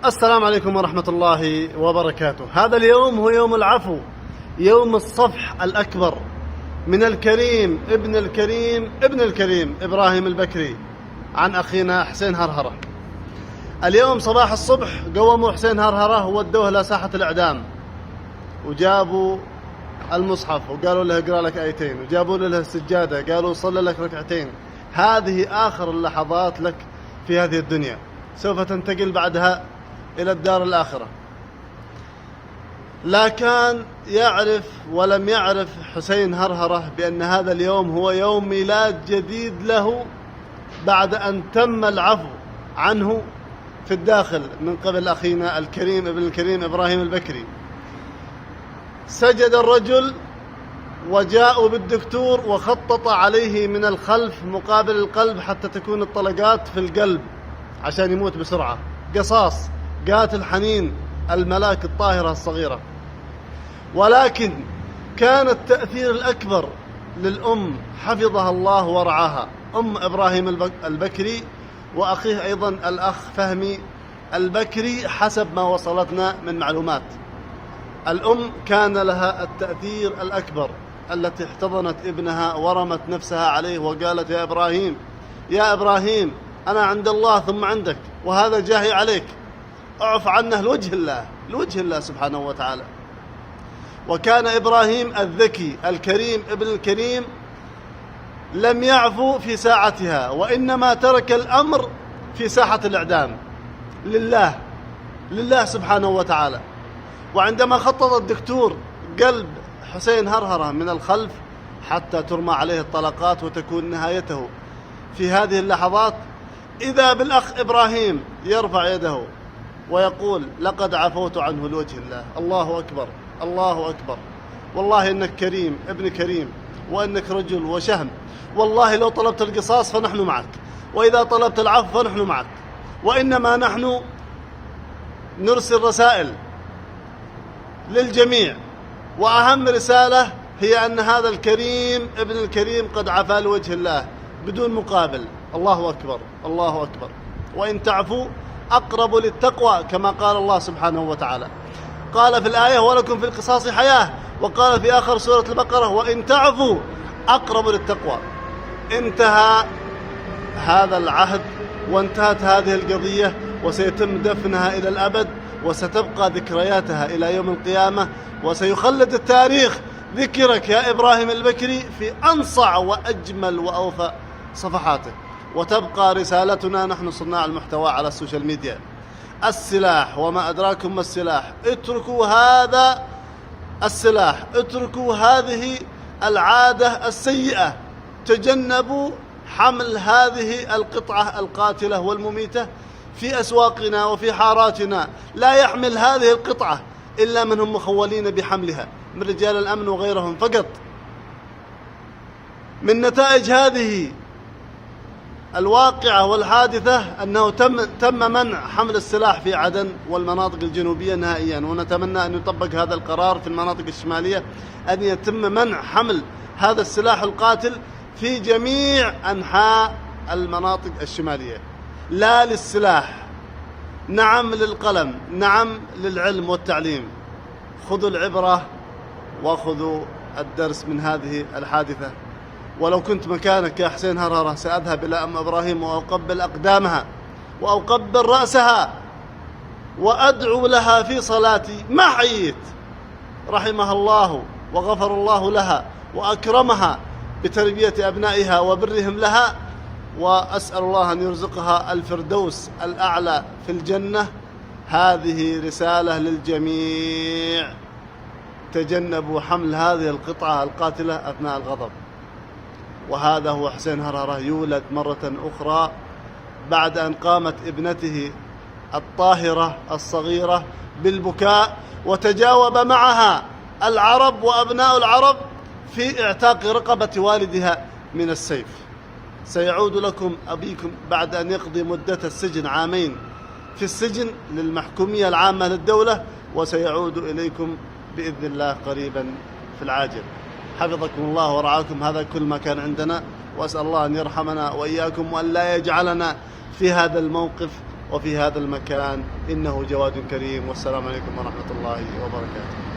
السلام عليكم ورحمة الله وبركاته. هذا اليوم هو يوم العفو، يوم الصفح الأكبر من الكريم ابن الكريم ابن الكريم إبراهيم البكري عن أخينا حسين هرهرة. اليوم صباح الصبح قوموا حسين هرهرة وودوه إلى ساحة الإعدام، وجابوا المصحف وقالوا له اقرأ لك آيتين، وجابوا له السجادة قالوا صلي لك ركعتين. هذه آخر اللحظات لك في هذه الدنيا، سوف تنتقل بعدها إلى الدار الآخرة. لا كان يعرف ولم يعرف حسين هرهرة بأن هذا اليوم هو يوم ميلاد جديد له بعد أن تم العفو عنه في الداخل من قبل أخينا الكريم ابن الكريم إبراهيم البكري. سجد الرجل وجاءوا بالدكتور وخطط عليه من الخلف مقابل القلب حتى تكون الطلقات في القلب عشان يموت بسرعة. قصاص قاتل حنين الملاك الطاهرة الصغيرة. ولكن كان التأثير الأكبر للأم حفظها الله ورعاها، أم إبراهيم البكري وأخيه أيضا الأخ فهمي البكري حسب ما وصلتنا من معلومات. الأم كان لها التأثير الأكبر، التي احتضنت ابنها ورمت نفسها عليه وقالت يا إبراهيم يا إبراهيم أنا عند الله ثم عندك، وهذا جاهي عليك، اعف عنه لوجه الله سبحانه وتعالى. وكان إبراهيم الذكي الكريم ابن الكريم لم يعفو في ساعتها، وإنما ترك الأمر في ساحة الإعدام لله سبحانه وتعالى. وعندما خطط الدكتور قلب حسين هرهرة من الخلف حتى ترمى عليه الطلقات وتكون نهايته في هذه اللحظات، إذا بالأخ إبراهيم يرفع يده ويقول لقد عفوت عنه لوجه الله. الله أكبر الله أكبر، والله إنك كريم ابن كريم، وإنك رجل وشهم، والله لو طلبت القصاص فنحن معك، وإذا طلبت العفو فنحن معك، وإنما نحن نرسل رسائل للجميع، وأهم رسالة هي أن هذا الكريم ابن الكريم قد عفا لوجه الله بدون مقابل. الله أكبر الله أكبر. وإن تعفوا أقرب للتقوى كما قال الله سبحانه وتعالى. قال في الآية ولكم في القصاص حياة، وقال في آخر سورة البقرة وإن تعفوا أقرب للتقوى. انتهى هذا العهد وانتهت هذه القضية، وسيتم دفنها إلى الأبد، وستبقى ذكرياتها إلى يوم القيامة، وسيخلد التاريخ ذكرك يا إبراهيم البكري في أنصع وأجمل وأوفى صفحاته. وتبقى رسالتنا نحن صناع المحتوى على السوشيال ميديا: السلاح وما أدراكم ما السلاح، اتركوا هذا السلاح، اتركوا هذه العادة السيئة، تجنبوا حمل هذه القطعة القاتلة والمميتة في أسواقنا وفي حاراتنا. لا يحمل هذه القطعة إلا من هم مخولين بحملها من رجال الأمن وغيرهم فقط. من نتائج هذه الواقعة والحادثة أنه تم منع حمل السلاح في عدن والمناطق الجنوبية نهائيا، ونتمنى أن يطبق هذا القرار في المناطق الشمالية، أن يتم منع حمل هذا السلاح القاتل في جميع أنحاء المناطق الشمالية. لا للسلاح، نعم للقلم، نعم للعلم والتعليم. خذوا العبرة وخذوا الدرس من هذه الحادثة. ولو كنت مكانك يا حسين هرهرة سأذهب إلى أم إبراهيم وأقبل أقدامها وأقبل رأسها وأدعو لها في صلاتي ما حييت، رحمها الله وغفر الله لها وأكرمها بتربية أبنائها وبرهم لها، وأسأل الله أن يرزقها الفردوس الأعلى في الجنة. هذه رسالة للجميع: تجنبوا حمل هذه القطعة القاتلة أثناء الغضب. وهذا هو حسين هرهرة يولد مرة أخرى بعد أن قامت ابنته الطاهرة الصغيرة بالبكاء وتجاوب معها العرب وأبناء العرب في اعتاق رقبة والدها من السيف. سيعود لكم أبيكم بعد أن يقضي مدة السجن 2 عام في السجن للمحكومية العامة للدولة، وسيعود إليكم بإذن الله قريبا في العاجل. حفظكم الله ورعاكم. هذا كل ما كان عندنا، وأسأل الله أن يرحمنا وإياكم وأن لا يجعلنا في هذا الموقف وفي هذا المكان، إنه جواد كريم. والسلام عليكم ورحمة الله وبركاته.